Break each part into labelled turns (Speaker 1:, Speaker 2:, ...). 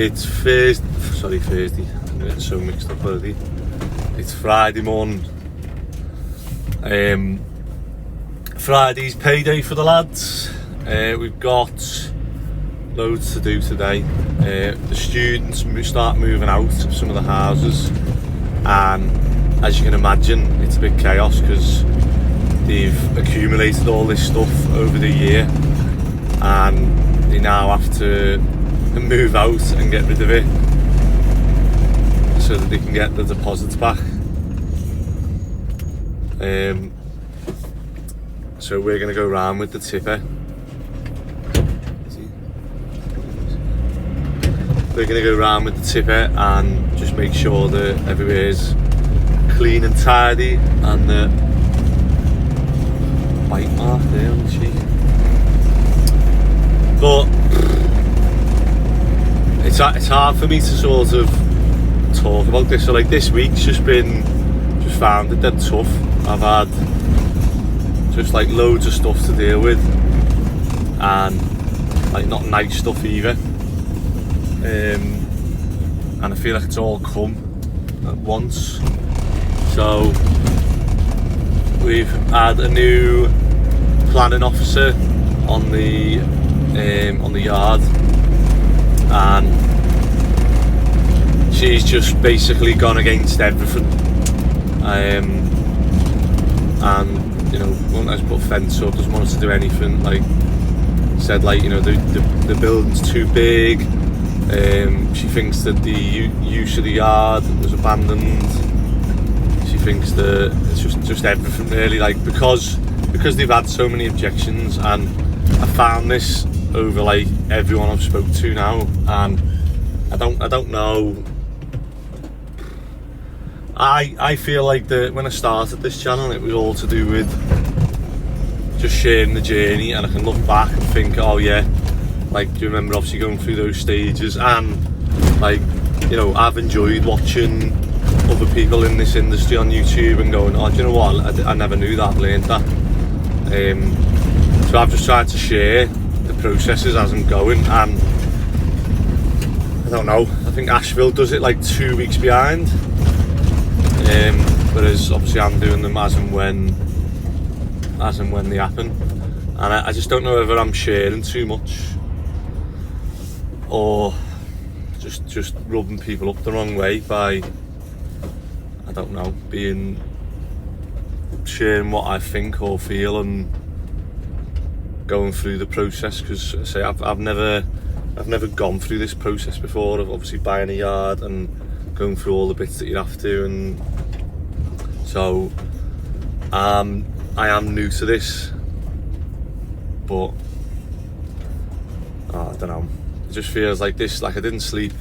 Speaker 1: It's Thursday. I'm getting so mixed up already. It's Friday morning. Friday's payday for the lads. We've got loads to do today. The students start moving out of some of the houses, and as you can imagine, it's a bit chaos because they've accumulated all this stuff over the year, and they now have to move out and get rid of it so that they can get the deposits back. So we're going to go round with the tipper. We're going to go round with the tipper and just make sure that everywhere's clean and tidy, and the bite mark there on the cheek. But it's hard for me to sort of talk about this. So like this week's just found it dead tough. I've had just like loads of stuff to deal with, and like not nice stuff either. And I feel like it's all come at once. So we've had a new planning officer on the yard, and she's just basically gone against everything. And you know, won't let us put a fence up, doesn't want us to do anything. Like said, like, you know, the building's too big. She thinks that the use of the yard was abandoned. She thinks that it's just everything really, like because they've had so many objections, and I found this over like everyone I've spoke to now, and I don't know. I feel like that when I started this channel, it was all to do with just sharing the journey, and I can look back and think, oh yeah, like, do you remember obviously going through those stages? And like, you know, I've enjoyed watching other people in this industry on YouTube and going, oh, do you know what, I never knew that, I've learned that. So I've just tried to share the processes as I'm going, and I don't know, I think Asheville does it like 2 weeks behind, whereas obviously I'm doing them as and when they happen. And I just don't know whether I'm sharing too much or just rubbing people up the wrong way by, I don't know, sharing what I think or feel and going through the process. Because say I've never gone through this process before of obviously buying a yard and going through all the bits that you have to, and so I am new to this, but I don't know, it just feels like this, like I didn't sleep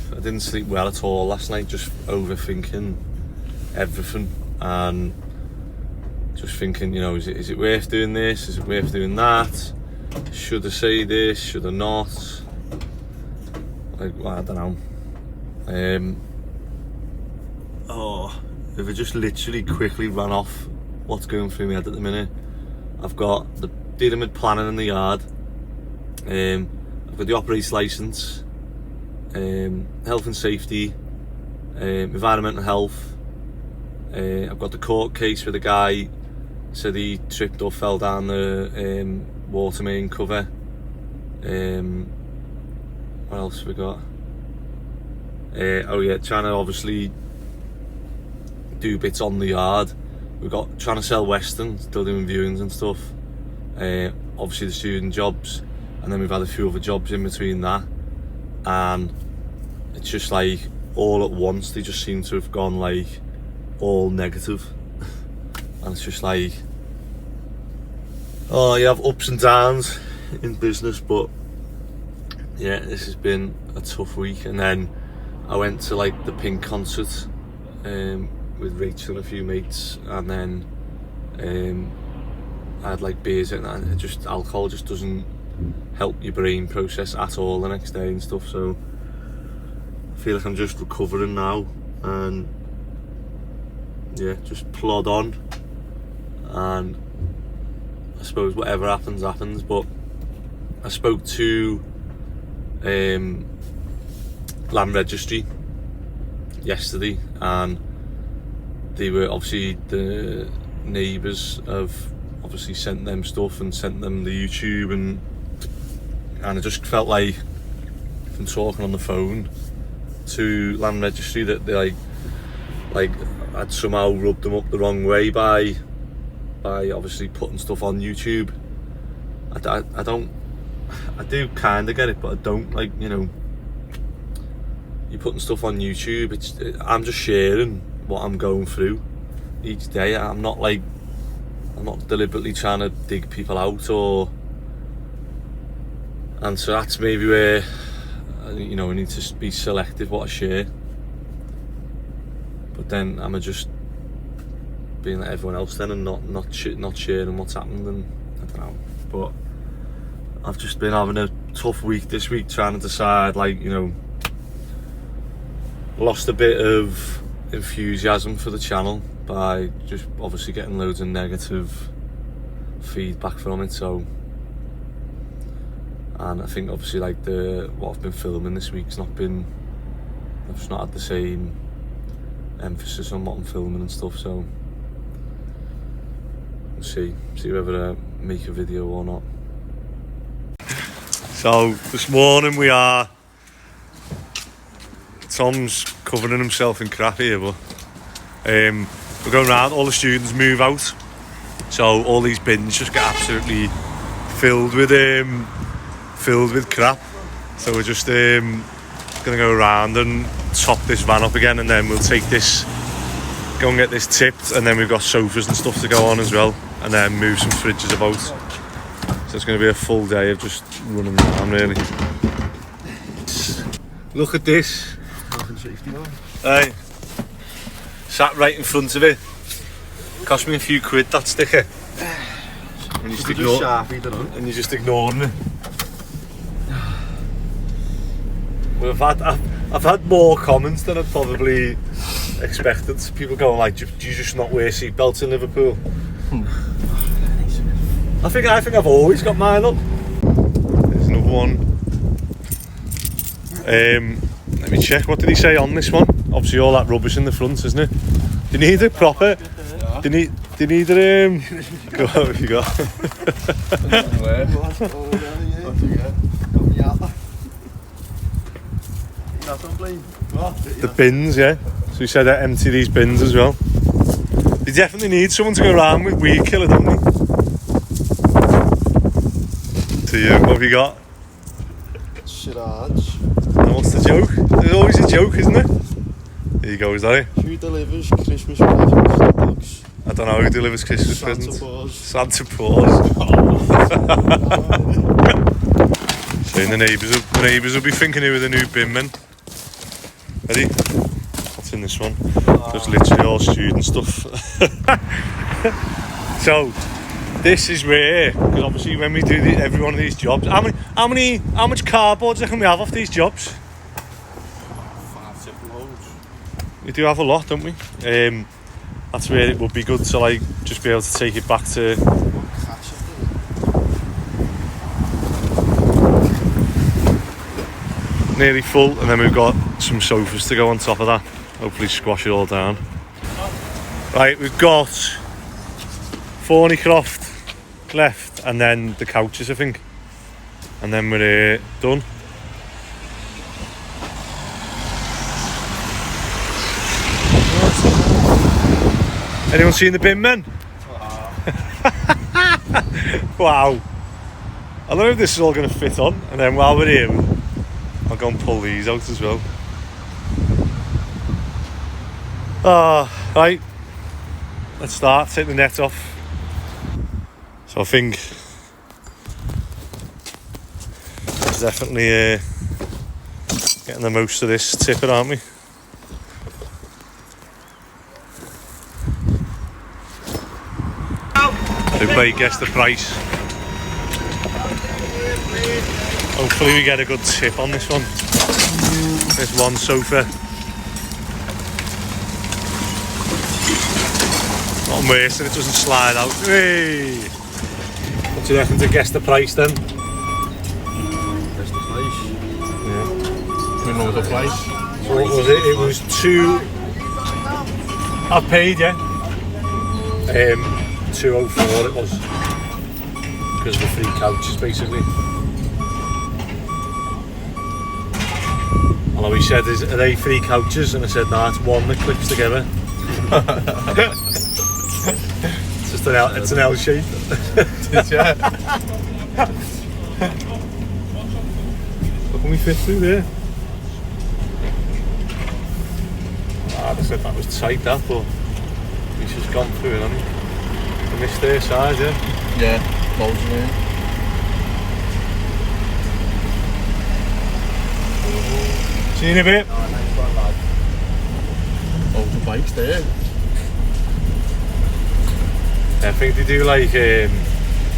Speaker 1: well at all last night, just overthinking everything and just thinking, you know, is it worth doing this, is it worth doing that, should I say this, should I not, like, well, I don't know. If I just literally quickly ran off what's going through my head at the minute, I've got the dealing with planning in the yard, I've got the operator's licence, health and safety, environmental health, I've got the court case where the guy said he tripped or fell down the water main cover. What else have we got? Oh yeah, trying to obviously do bits on the yard. We've got trying to sell Western, still doing viewings and stuff. Obviously the student jobs, and then we've had a few other jobs in between that, and it's just like all at once they just seem to have gone like all negative. And it's just like, oh, you have ups and downs in business, but yeah, this has been a tough week. And then I went to like the Pink concert with Rachel and a few mates, and then I had like beers, and alcohol just doesn't help your brain process at all the next day and stuff. So I feel like I'm just recovering now, and yeah, just plod on, and I suppose whatever happens. But I spoke to land registry yesterday, and they were obviously, the neighbours have obviously sent them stuff and sent them the YouTube, and I just felt like from talking on the phone to land registry that they like I'd somehow rubbed them up the wrong way by obviously putting stuff on YouTube. I do kind of get it, but I don't, like, you know, you're putting stuff on YouTube, I'm just sharing what I'm going through each day. I'm not deliberately trying to dig people out, and so that's maybe where, you know, I need to be selective what I share. But then I'm just being like everyone else then, and not sharing what's happened, and I don't know. But I've just been having a tough week this week, trying to decide, like, you know, lost a bit of enthusiasm for the channel by just obviously getting loads of negative feedback from it. So, and I think obviously like what I've been filming this week's I've just not had the same emphasis on what I'm filming and stuff. So we'll see whether I make a video or not. So this morning Tom's covering himself in crap here, but we're going around, all the students move out, so all these bins just get absolutely filled with crap. So we're just gonna go around and top this van up again, and then we'll go and get this tipped, and then we've got sofas and stuff to go on as well, and then move some fridges about. So it's going to be a full day of just running around, really. Look at this. Hey, sat right in front of it. Cost me a few quid, that sticker. And you're just ignoring it. Well, I've had more comments than I'd probably expected. People going like, do you just not wear seatbelts in Liverpool? I think I've always got mine up. There's another one. Let me check. What did he say on this one? Obviously, all that rubbish in the front, isn't it? Do you need a proper? Do you need a Go on, you got. The bins, yeah. So he said empty these bins as well. You definitely need someone to go around with weed killer, don't you? To you, what have you got?
Speaker 2: Siraj.
Speaker 1: And what's the joke? There's always a joke, isn't there? There you go, is that it?
Speaker 2: Who delivers Christmas presents to dogs?
Speaker 1: I don't know who delivers Christmas presents. Santa Claus. So the neighbours will be thinking who are the new bin men. Ready? What's in this one? Just literally all student stuff. So this is where, because obviously when we do every one of these jobs, how much cardboard can we have off these jobs?
Speaker 2: 5 different loads.
Speaker 1: We do have a lot, don't we? That's where it would be good to like just be able to take it back to. Nearly full, and then we've got some sofas to go on top of that. Hopefully squash it all down. Right, we've got Thornycroft left, and then the couches, I think, and then we're done. Anyone seen the bin men? Wow. I don't know if this is all going to fit on, and then while we're here I'll go and pull these out as well. Right, let's start, take the net off. So I think it's definitely getting the most of this tipper, aren't we? Everybody guess the price. Hopefully we get a good tip on this one. This one sofa. Not worse than it doesn't slide out. Hey! What do you reckon to guess the price then?
Speaker 2: Guess the price?
Speaker 1: Yeah.
Speaker 2: another place.
Speaker 1: So what was it? It was I've paid, yeah. 204 it was. Because of the free couches, basically. Although he said, are they free couches? And I said, nah, it's one that clips together. It's an L shape.
Speaker 2: Yeah.
Speaker 1: Look, can we fit through there? Ah, they said that was tight, that, but he's just gone through it, hasn't he? I missed their side, yeah.
Speaker 2: Yeah, loads of it.
Speaker 1: See you in a bit.
Speaker 2: Loads of bikes there.
Speaker 1: I think they do like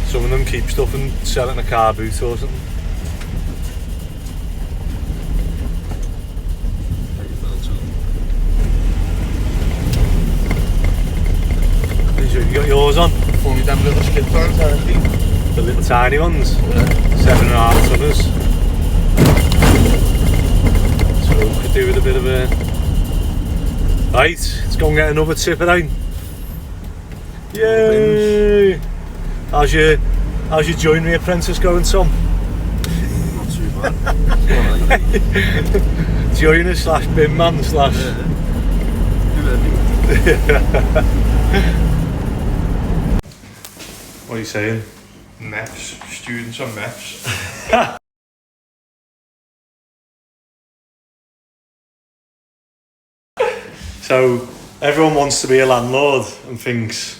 Speaker 1: some of them keep stuff and sell it in a car boot or something. You got yours on?
Speaker 2: Only them little skid plants, aren't they?
Speaker 1: The little tiny ones?
Speaker 2: Yeah.
Speaker 1: 7.5 tonners. So we could do with a bit of a... Right, let's go and get another tipper down. Yay! How's your joinery apprentice going, Tom?
Speaker 2: Not too bad.
Speaker 1: Joiner slash bin man slash... What are you saying?
Speaker 2: MEPS, students on MEPS.
Speaker 1: So everyone wants to be a landlord and thinks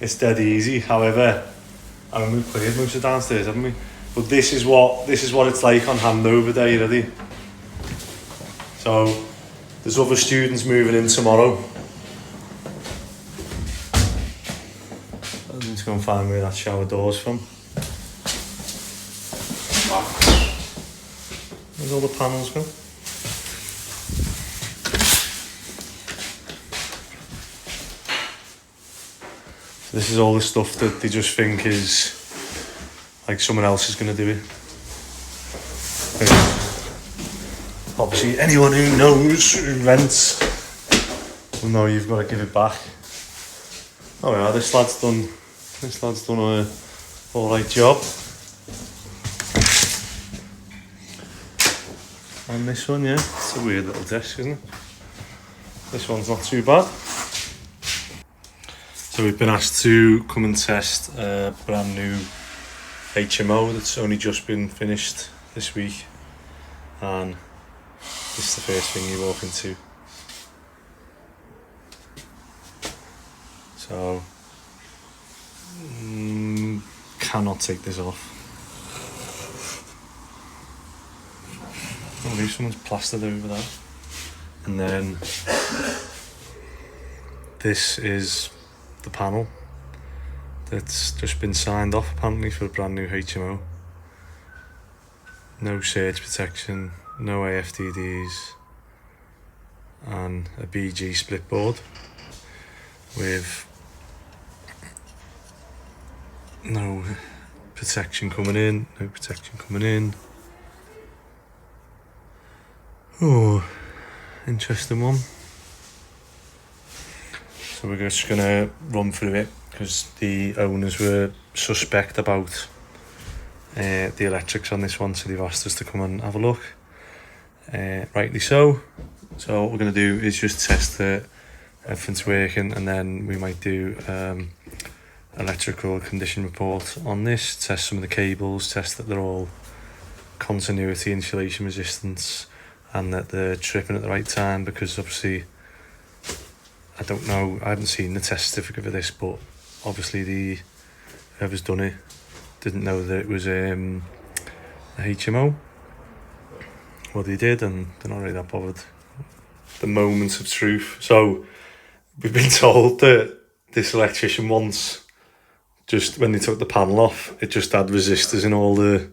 Speaker 1: it's dead easy. However, I mean, we've cleared most of downstairs, haven't we? But this is what it's like on handover day, ready? So there's other students moving in tomorrow. Let's go and find where that shower door's from. Where's all the panels go? This is all the stuff that they just think is like someone else is going to do it. Obviously, anyone who knows who rents will know you've got to give it back. Oh yeah, this lad's done a alright job. And this one, yeah, it's a weird little desk, isn't it? This one's not too bad. So we've been asked to come and test a brand new HMO that's only just been finished this week, and this is the first thing you walk into. So cannot take this off. I believe someone's plastered over that. And then this is the panel that's just been signed off apparently for a brand new HMO. No surge protection, no AFDDs, and a BG split board with no protection coming in, no protection coming in. Oh, interesting one. So we're just gonna run through it because the owners were suspect about the electrics on this one, so they've asked us to come and have a look. Rightly so. So what we're gonna do is just test that everything's working, and then we might do electrical condition report on this, test some of the cables, test that they're all continuity, insulation resistance, and that they're tripping at the right time, because obviously I don't know, I haven't seen the test certificate for this, but obviously whoever's done it didn't know that it was a HMO. Well, they did, and they're not really that bothered. The moments of truth. So we've been told that this electrician once, just when they took the panel off, it just had resistors in all the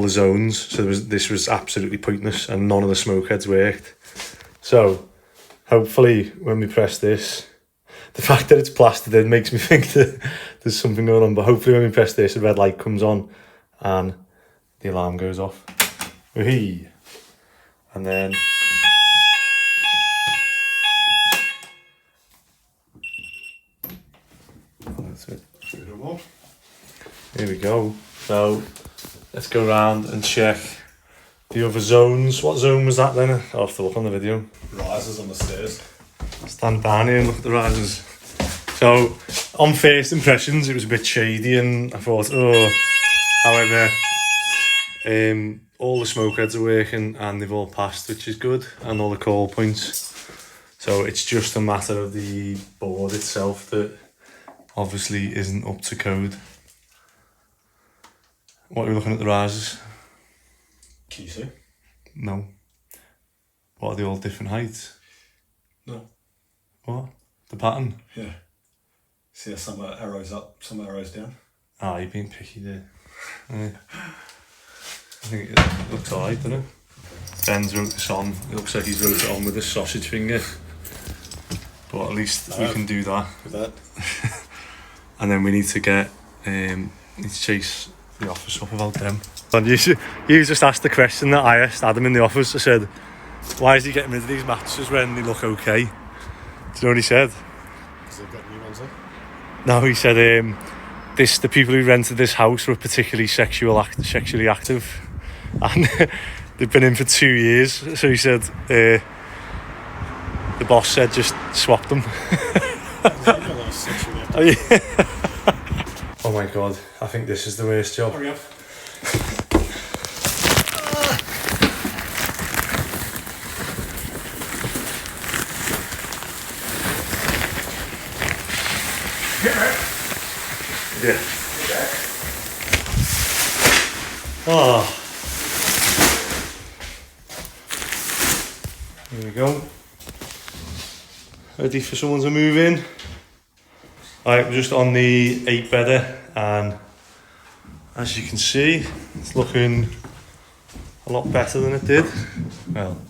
Speaker 1: zones. So this was absolutely pointless, and none of the smoke heads worked. So hopefully when we press this, the fact that it's plastered in makes me think that there's something going on, but hopefully when we press this, the red light comes on and the alarm goes off. Whee! And then that's it. Here we go. So let's go around and check the other zones. What zone was that then? I'll have to look on the video.
Speaker 2: Risers on the stairs.
Speaker 1: Stand down here and look at the risers. So on first impressions it was a bit shady and I thought, oh, however, all the smoke heads are working and they've all passed, which is good, and all the call points. So it's just a matter of the board itself that obviously isn't up to code. What are we looking at the risers?
Speaker 2: Can you see?
Speaker 1: No. What are they all different heights?
Speaker 2: No.
Speaker 1: What? The pattern?
Speaker 2: Yeah. See, there's some arrows up, some arrows down.
Speaker 1: Ah, you're being picky there. Yeah. I think it looks alright, doesn't it? Ben's wrote this on. It looks like he's wrote it on with a sausage finger. But at least we can do that.
Speaker 2: With that.
Speaker 1: And then we need to get, need to chase the office up about them. And you just asked the question that I asked Adam in the office. I said, why is he getting rid of these mattresses when they look okay? Do you know what he said?
Speaker 2: Because they've got new ones there.
Speaker 1: No, he said the people who rented this house were particularly sexually active, and they've been in for 2 years. So he said the boss said just swap them. Oh, yeah. Oh my god, I think this is the worst job.
Speaker 2: Hurry up.
Speaker 1: Yeah. Oh. There we go. Ready for someone to move in. Alright, we're just on the 8-bedder, and as you can see, it's looking a lot better than it did. Well,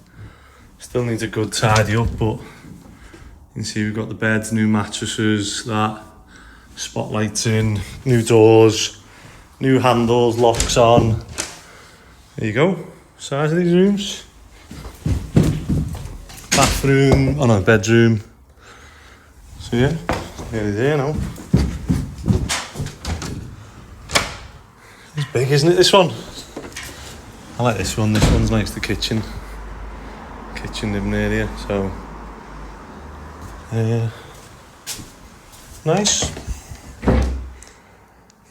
Speaker 1: still needs a good tidy up, but you can see we've got the beds, new mattresses, that, spotlights in, new doors, new handles, locks on. There you go, size of these rooms. Bathroom, oh no, bedroom. So yeah, nearly there now. It's big, isn't it, this one? I like this one. This one's nice, the kitchen living area, so nice.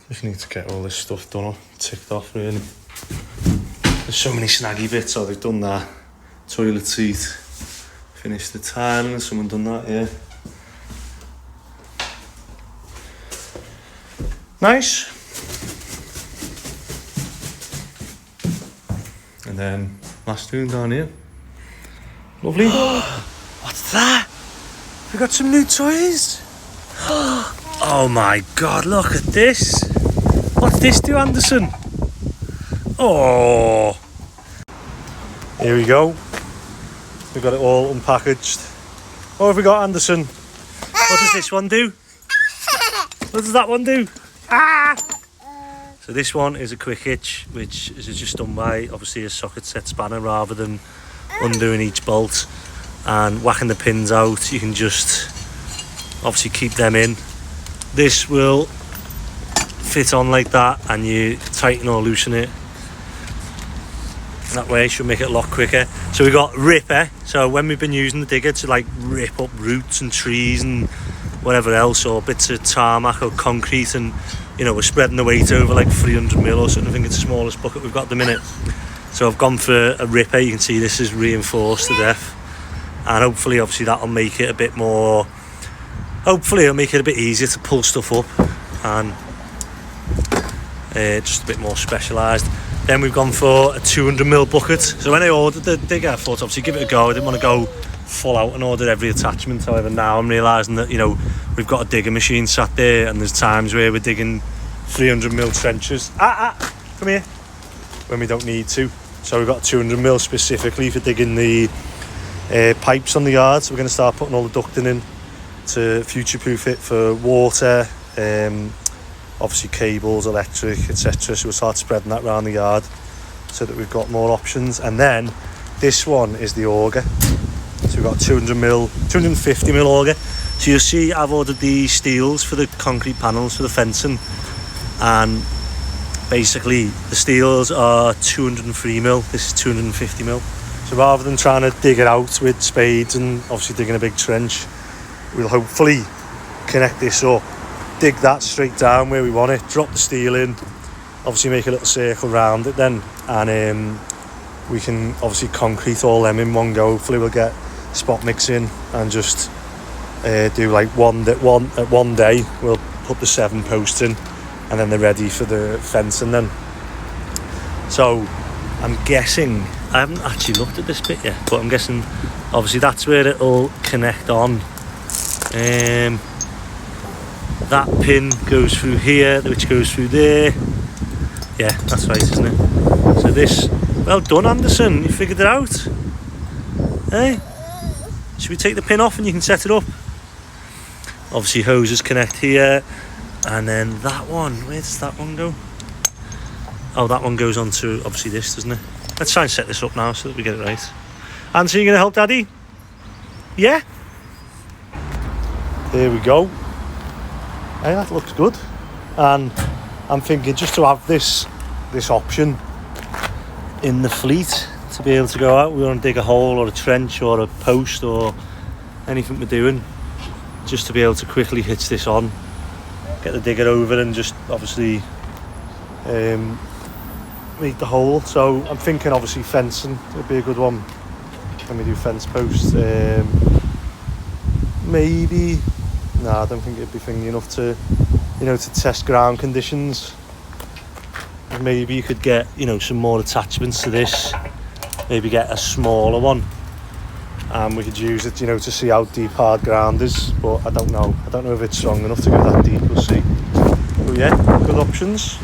Speaker 1: Just need to get all this stuff done, ticked off really. There's so many snaggy bits. Oh, they've done that toilet seat, finished the tiling, someone done that, yeah. Nice. And then last room down here. Lovely. What's that? We got some new toys. Oh my god, look at this. What's this do, Anderson? Oh. Here we go. We've got it all unpackaged. What have we got, Anderson? What does this one do? What does that one do? Ah! So this one is a quick hitch, which is just done by obviously a socket set spanner rather than undoing each bolt and whacking the pins out. You can just obviously keep them in. This will fit on like that, and you tighten or loosen it. That way it should make it a lot quicker. So we've got ripper. So when we've been using the digger to like rip up roots and trees and whatever else, or bits of tarmac or concrete, and you know, we're spreading the weight over like 300mm or something. I think it's the smallest bucket we've got at the minute. So I've gone for a ripper. You can see this is reinforced to death, and hopefully obviously that'll make it a bit more, hopefully it'll make it a bit easier to pull stuff up, and just a bit more specialised. Then we've gone for a 200mm bucket. So when I ordered the digger, I thought obviously give it a go. I didn't want to go full out and order every attachment. However, now I'm realising that, you know, we've got a digger machine sat there, and there's times where we're digging 300mm trenches. Come here. When we don't need to. So we've got 200mm specifically for digging the pipes on the yard. So we're going to start putting all the ducting in to future-proof it for water, obviously cables, electric, etc. So we'll start spreading that around the yard.
Speaker 3: so that we've got more options. And then this one is the auger. So we've got 250mm auger. So you'll see I've ordered the steels for the concrete panels for the fencing, and basically the steels are 203mm, this is 250mm. So rather than trying to dig it out with spades and obviously digging a big trench, we'll hopefully connect this up, dig that straight down where we want it, drop the steel in, obviously make a little circle around it then, and we can obviously concrete all them in one go. Hopefully we'll get spot mixing and just do like one day we'll put the 7 posts in, and then they're ready for the fencing then. So I'm guessing, I haven't actually looked at this bit yet, but I'm guessing obviously that's where it'll connect on. That pin goes through here, which goes through there. Yeah, that's right, isn't it? So this, well done Anderson, you figured it out. Hey, should we take the pin off and you can set it up? Obviously hoses connect here, and then that one, where does that one go? Oh, that one goes onto obviously this, doesn't it? Let's try and set this up now so that we get it right. Anderson, you gonna help Daddy? Yeah? There we go. Hey, that looks good. And I'm thinking just to have this option in the fleet to be able to go out. We want to dig a hole or a trench or a post or anything we're doing, just to be able to quickly hitch this on, get the digger over and just obviously make the hole. So I'm thinking obviously fencing would be a good one. Can we do fence posts? Maybe. No, I don't think it'd be thingy enough to, to test ground conditions. Maybe you could get, some more attachments to this. Maybe get a smaller one, and we could use it, to see how deep hard ground is. But I don't know. I don't know if it's strong enough to go that deep. We'll see. But yeah, good options.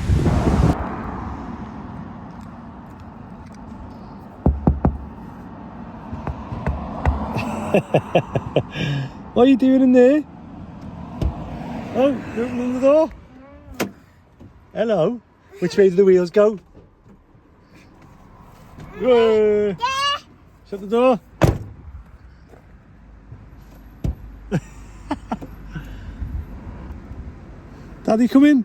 Speaker 3: What are you doing in there? Oh, you're opening the door. Hello. Which way do the wheels go? Yeah. Shut the door. Daddy, come in.